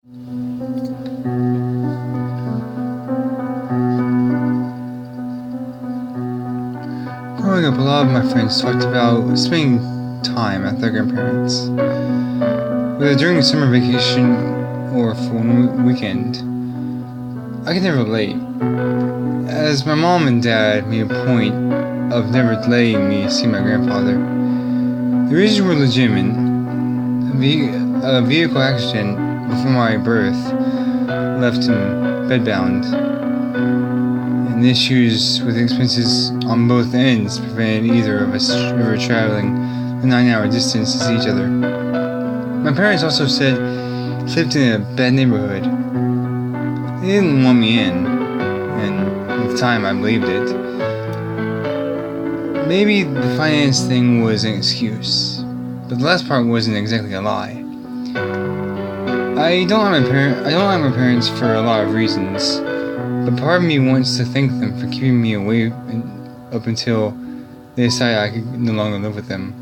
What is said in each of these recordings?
Growing up, a lot of my friends talked about spending time at their grandparents', whether during a summer vacation or for one weekend. I could never relate, as my mom and dad made a point of never letting me see my grandfather. The reasons were legitimate. A vehicle accident before my birth left him bedbound, and issues with expenses on both ends prevented either of us ever traveling a 9-hour distance to see each other. My parents also said he lived in a bad neighborhood. They didn't want me in, and at the time I believed it. Maybe the finance thing was an excuse, but the last part wasn't exactly a lie. I don't like my parents for a lot of reasons, but part of me wants to thank them for keeping me away up until they decided I could no longer live with them.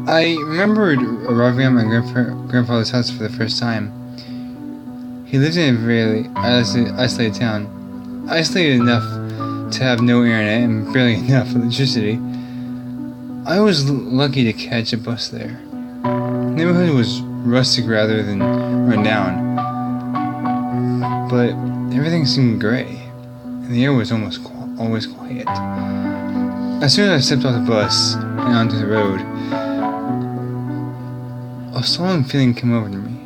I remembered arriving at my grandfather's house for the first time. He lived in a very isolated town, isolated enough to have no internet and barely enough electricity. I was lucky to catch a bus there. The neighborhood was rustic rather than run down, but everything seemed gray, and the air was always quiet. As soon as I stepped off the bus and onto the road, a solemn feeling came over me.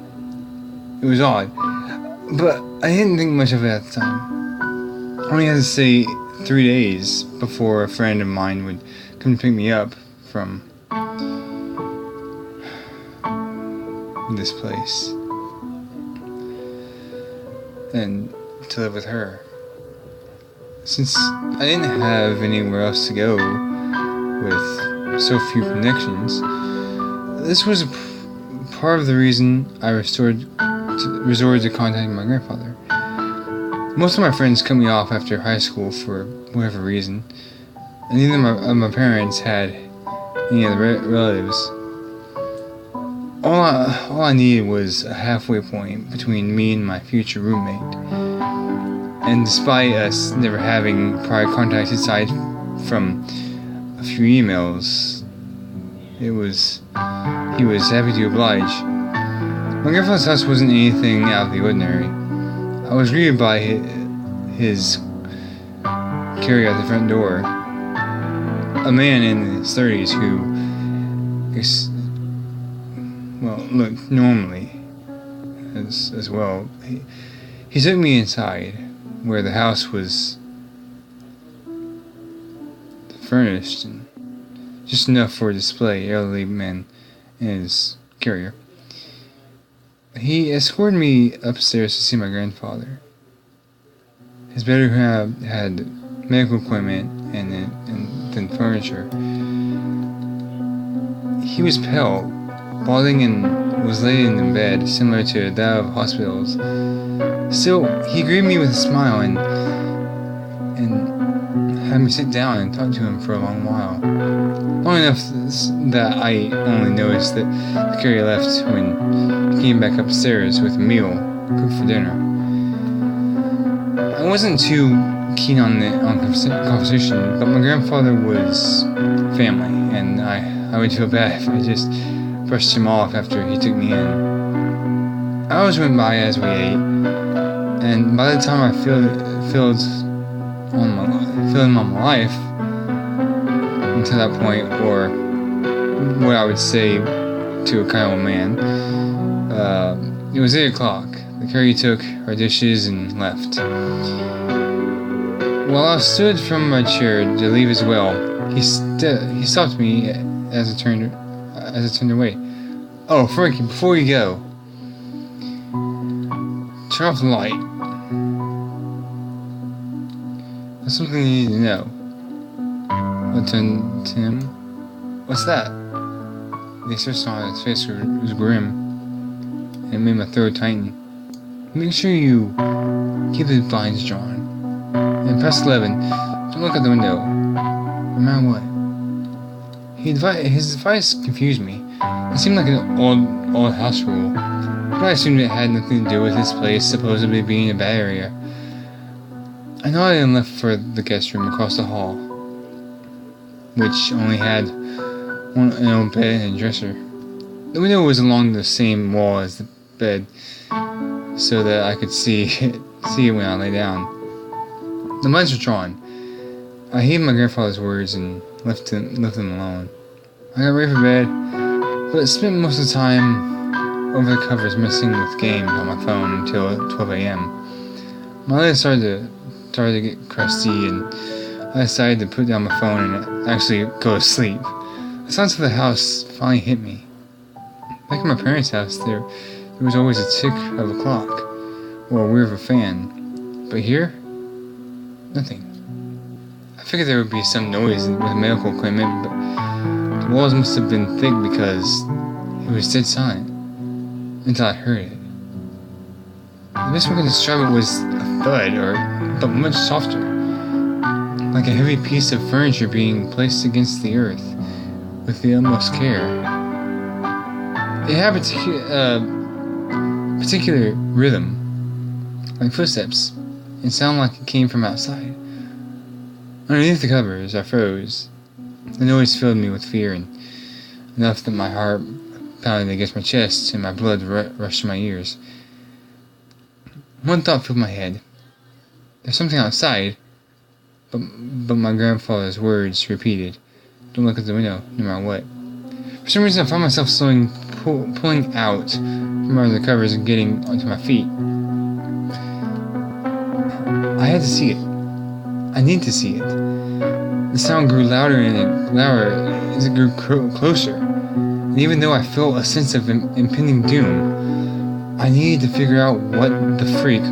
It was odd, but I didn't think much of it at the time. I only had to stay 3 days before a friend of mine would come to pick me up from this place and to live with her. Since I didn't have anywhere else to go with so few connections, this was part of the reason I resorted to contacting my grandfather. Most of my friends cut me off after high school for whatever reason, and neither of my parents had any other relatives. All I needed was a halfway point between me and my future roommate. And despite us never having prior contact aside from a few emails, he was happy to oblige. My grandfather's house wasn't anything out of the ordinary. I was greeted by his carrier at the front door, a man in his 30s who looked normally as well. He took me inside, where the house was furnished and just enough for a display. Elderly man and his carrier. He escorted me upstairs to see my grandfather. His bedroom had medical equipment and furniture. He was pale, balding, and was laid in bed similar to that of hospitals. Still, he greeted me with a smile and had me sit down and talk to him for a long while. Long enough that I only noticed that the carrier left when he came back upstairs with a meal cooked for dinner. I wasn't too keen on conversation, but my grandfather was family, and I would feel bad if I just brushed him off after he took me in. Hours went by as we ate, and by the time I filled in on my life until that point, or what I would say to a kind old man, it was 8 o'clock. The carrier took our dishes and left. While I stood from my chair to leave as well, he stopped me as I turned away. "Oh, Frankie, before you go, turn off the light. There's something you need to know." I turned to him. "What's that?" The expression on his face was grim, and it made my throat tighten. "Make sure you keep the blinds drawn. And press 11. Don't look out the window, no matter what." His advice confused me. It seemed like an old house rule, but I assumed it had nothing to do with this place supposedly being a bad area. I nodded and left for the guest room across the hall, which only had an old bed and a dresser. The window was along the same wall as the bed, so that I could see it when I lay down. The blinds were drawn. I heeded my grandfather's words and left him alone. I got ready for bed, but spent most of the time over the covers messing with games on my phone until 12 a.m. My legs started to get crusty, and I decided to put down my phone and actually go to sleep. The silence of the house finally hit me. Back in my parents' house, there was always a tick of a clock or a whir of a fan, but here, nothing. I figured there would be some noise with medical equipment, but the walls must have been thick because it was dead silent until I heard it. The best way to describe it was a thud, but much softer, like a heavy piece of furniture being placed against the earth with the utmost care. It had a particular rhythm, like footsteps, and sounded like it came from outside. Underneath the covers, I froze. The noise filled me with fear, and enough that my heart pounded against my chest and my blood rushed to my ears. One thought filled my head. There's something outside, but my grandfather's words repeated, "Don't look at the window, no matter what." For some reason, I found myself pulling out from under the covers and getting onto my feet. I had to see it. I needed to see it. The sound grew louder and louder as it grew closer. And even though I felt a sense of impending doom, I needed to figure out what the freak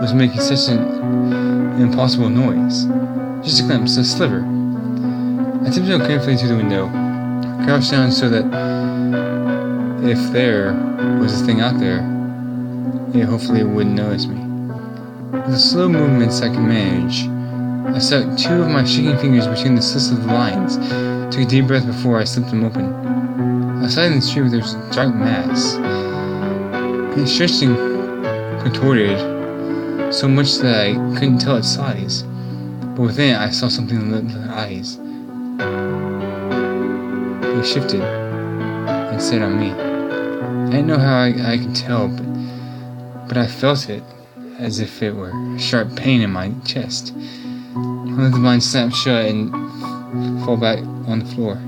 was making such an impossible noise. Just a glimpse, a sliver. I tiptoed carefully to the window, crouched down so that if there was a thing out there, it hopefully wouldn't notice me. With the slow movements I could manage, I stuck two of my shaking fingers between the slits of the blinds, took a deep breath before I slipped them open. Outside in the street there was a dark mass. It stretched and contorted so much that I couldn't tell its size, but within it I saw something lit with eyes. They shifted and set on me. I didn't know how I could tell, but I felt it as if it were a sharp pain in my chest. I let the blind snap shut and fall back on the floor.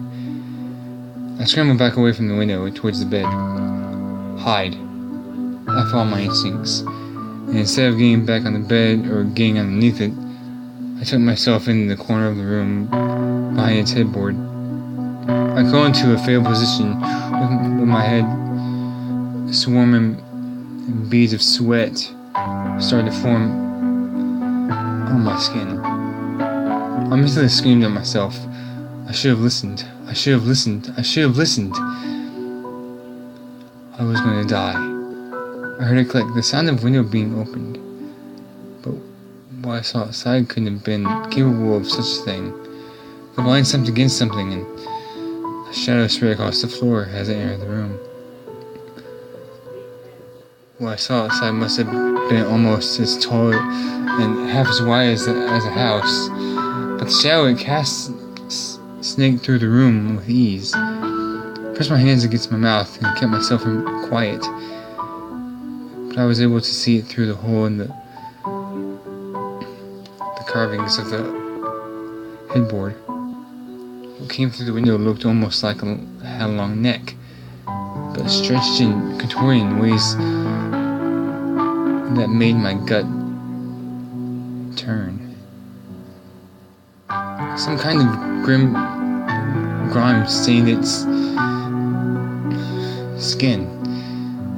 I scrambled back away from the window towards the bed. Hide. I followed my instincts, and instead of getting back on the bed or getting underneath it, I took myself into the corner of the room behind its headboard. I fell into a fetal position with my head swarming and beads of sweat started to form on my skin. I mentally screamed at myself. I should have listened. I should have listened. I should have listened. I was going to die. I heard it click, the sound of window being opened. But what I saw outside couldn't have been capable of such a thing. The blind slumped against something, and a shadow spread across the floor as I entered the room. What I saw outside must have been almost as tall and half as wide as a house, but the shadow it cast snaked through the room with ease. I pressed my hands against my mouth and kept myself quiet, but I was able to see it through the hole in the carvings of the headboard. What came through the window looked almost like it had a long neck, but stretched and contorting in ways that made my gut turn. Some kind of grim grime stained its skin,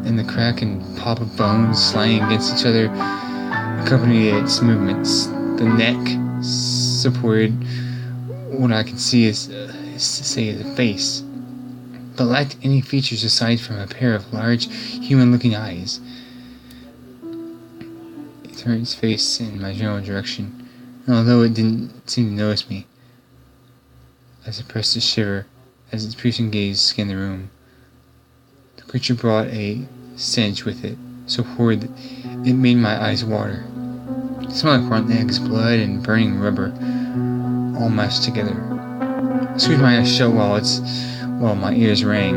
and the crack and pop of bones sliding against each other accompanied its movements. The neck supported what I could see as a face, but lacked any features aside from a pair of large, human-looking eyes. It turned its face in my general direction, and although it didn't seem to notice me, I suppressed a shiver as its piercing gaze scanned the room. The creature brought a stench with it, so horrid that it made my eyes water. It smelled like rotten eggs, blood, and burning rubber, all mashed together. I squeezed my eyes shut while my ears rang,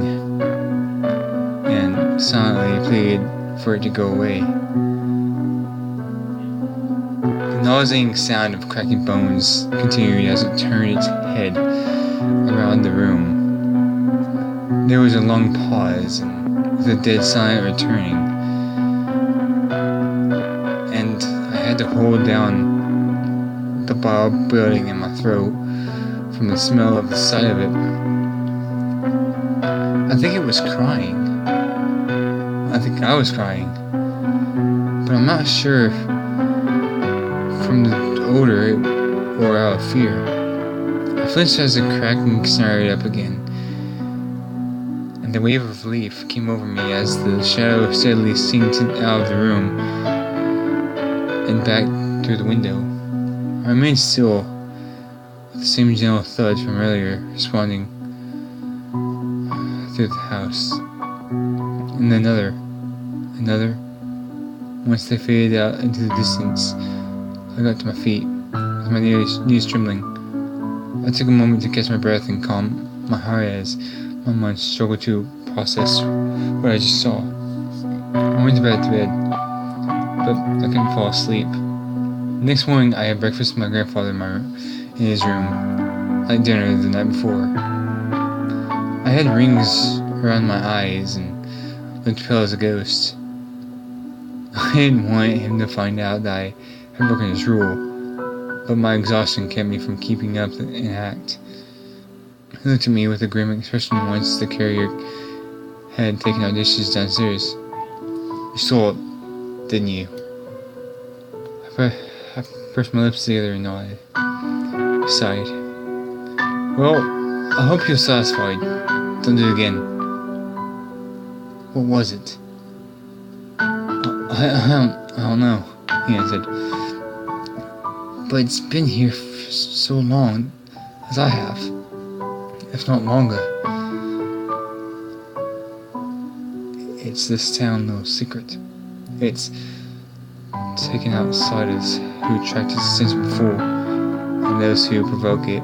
and silently pleaded for it to go away. The nauseating sound of cracking bones continued as it turned its head around the room. There was a long pause, and with a dead silence returning, and I had to hold down the bile building in my throat from the smell of the sight of it. I think it was crying. I think I was crying, but I'm not sure if from the odor or out of fear. I flinched as the cracking started up again, and the wave of relief came over me as the shadow steadily sinked out of the room and back through the window. I remained still, with the same gentle thud from earlier responding through the house. And then another. Once they faded out into the distance, I got to my feet, with my knees trembling. I took a moment to catch my breath and calm my heart as my mind struggled to process what I just saw. I went to bed, but I couldn't fall asleep. The next morning, I had breakfast with my grandfather in his room, like dinner the night before. I had rings around my eyes and looked pale as a ghost. I didn't want him to find out that I had broken his rule, but my exhaustion kept me from keeping up the act. He looked at me with a grim expression once the carrier had taken our dishes downstairs. "You stole it, didn't you?" I pressed my lips together and nodded. He sighed. "Well, I hope you're satisfied. Don't do it again." "What was it?" I don't know," he answered. "But it's been here for so long, as I have, if not longer. It's this town little secret. It's taken outsiders who attract its attention before, and those who provoke it,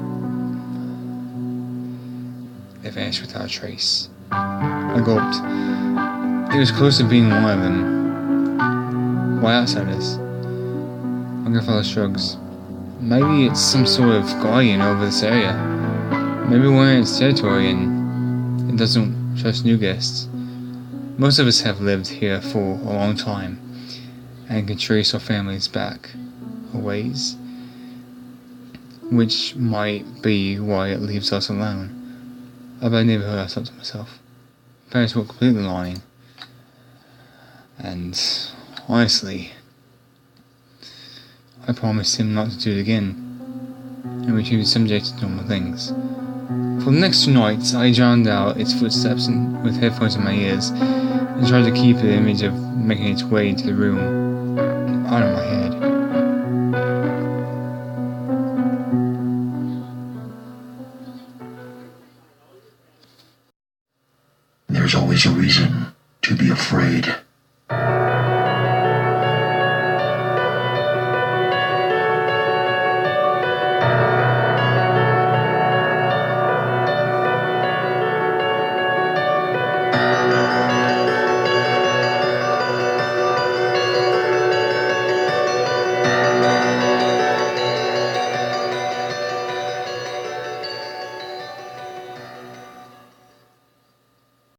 they vanish without a trace." I gulped. It was close to being one of them. "Why outsiders?" My grandfather shrugs. "Maybe it's some sort of guardian over this area. Maybe we're in its territory and it doesn't trust new guests. Most of us have lived here for a long time and can trace our families back a ways, which might be why it leaves us alone." About the neighborhood, I thought to myself. Parents were completely lying. And honestly, I promised him not to do it again, and we should be subject to normal things. For the next 2 nights, I drowned out its footsteps with headphones in my ears, and tried to keep the image of making its way into the room out of my head.